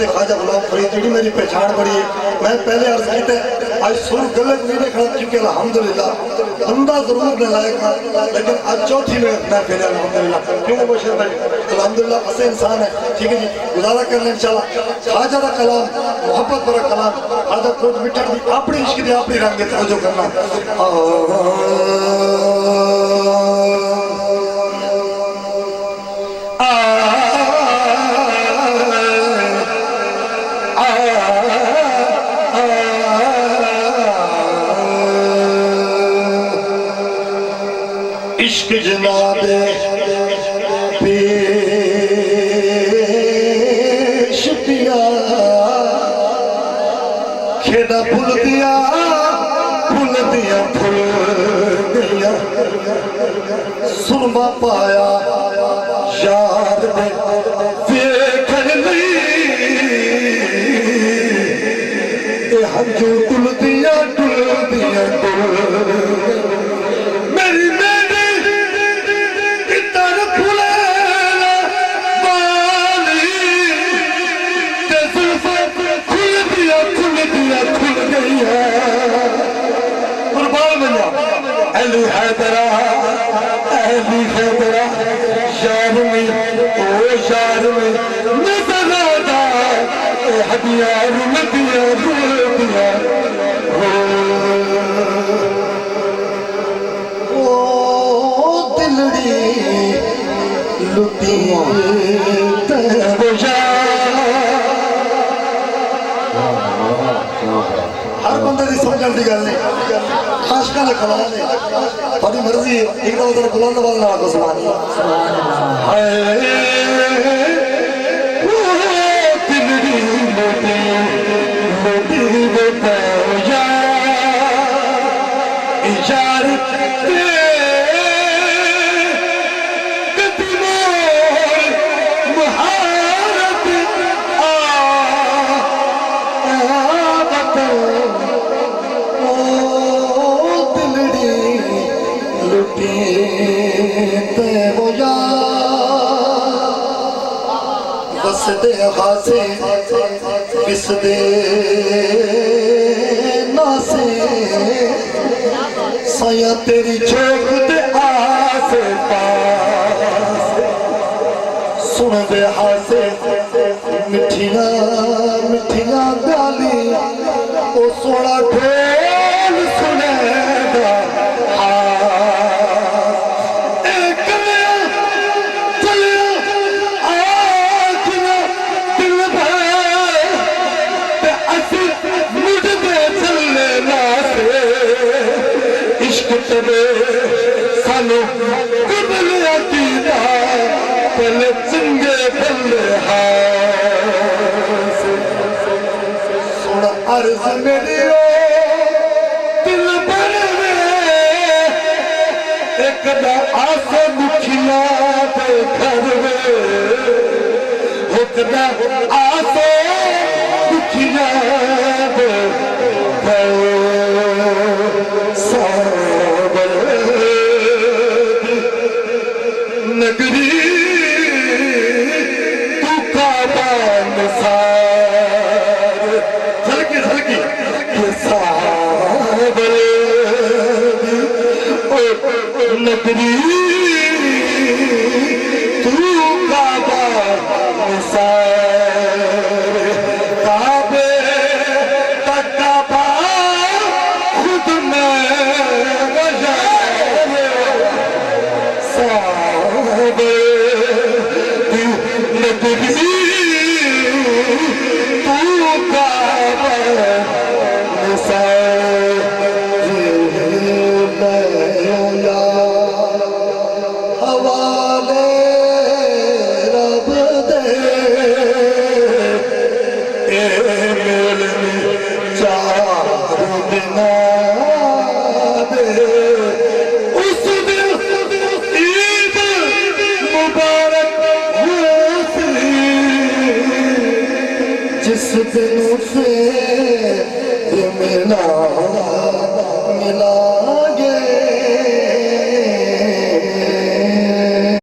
ख्वाजा गुलाम फरीद जी मेरी पहचान बड़ी है। मैं पहले अर्ज किया आज सुर गलत नहीं देखा क्योंकि अल्हम्दुलिल्लाह बंदा जरूर न लायका, लेकिन आज चौथी में मैं फिर अल्हम्दुलिल्लाह क्यों मुबशर भाई अल्हम्दुलिल्लाह ऐसे इंसान है। ठीक है जी, गुजारा कर लें इंशाल्लाह। ख्वाजा का कलाम मोहब्बत भरा कलाम, ख्वाजा खुद मिठा अपने इश्क दे अपनी रंग तवज्जो करना। इश्क जनाबे पेश पिया खेड़ा भूल दिया भूल दिया सुरमा पाया यार में देखन नहीं हंजू टुल दिया मेरी अली हैदरा यार में ओ यार में नजर आता हदिया रुल दिया ओ दिलड़ी लुटी हर बंदे की समझने की गल नहीं, आशिका ने कमाल है थोड़ी मर्जी एक दफा तेरे बुलंद आवाज नाल को सुनानी हाय ओ दिलड़ी मोटी बेटा यार दे खासे किस दे नासे साया तेरी चौक दे आसे पास सुन दे हासे मिठिया गाली ओ सोना ढोल सुनेगा सानू कुबलिया कीदा पहले चंगे पल्ले हास सुन अर्ज मेरी दिल भर एक दा आसे दुखिया ते घर में एक दा आसे दुखिया ते नगरी तू काबा निसार झलकी नगरी तू काबा निसार काबे तक काबा खुद में जिस दिन से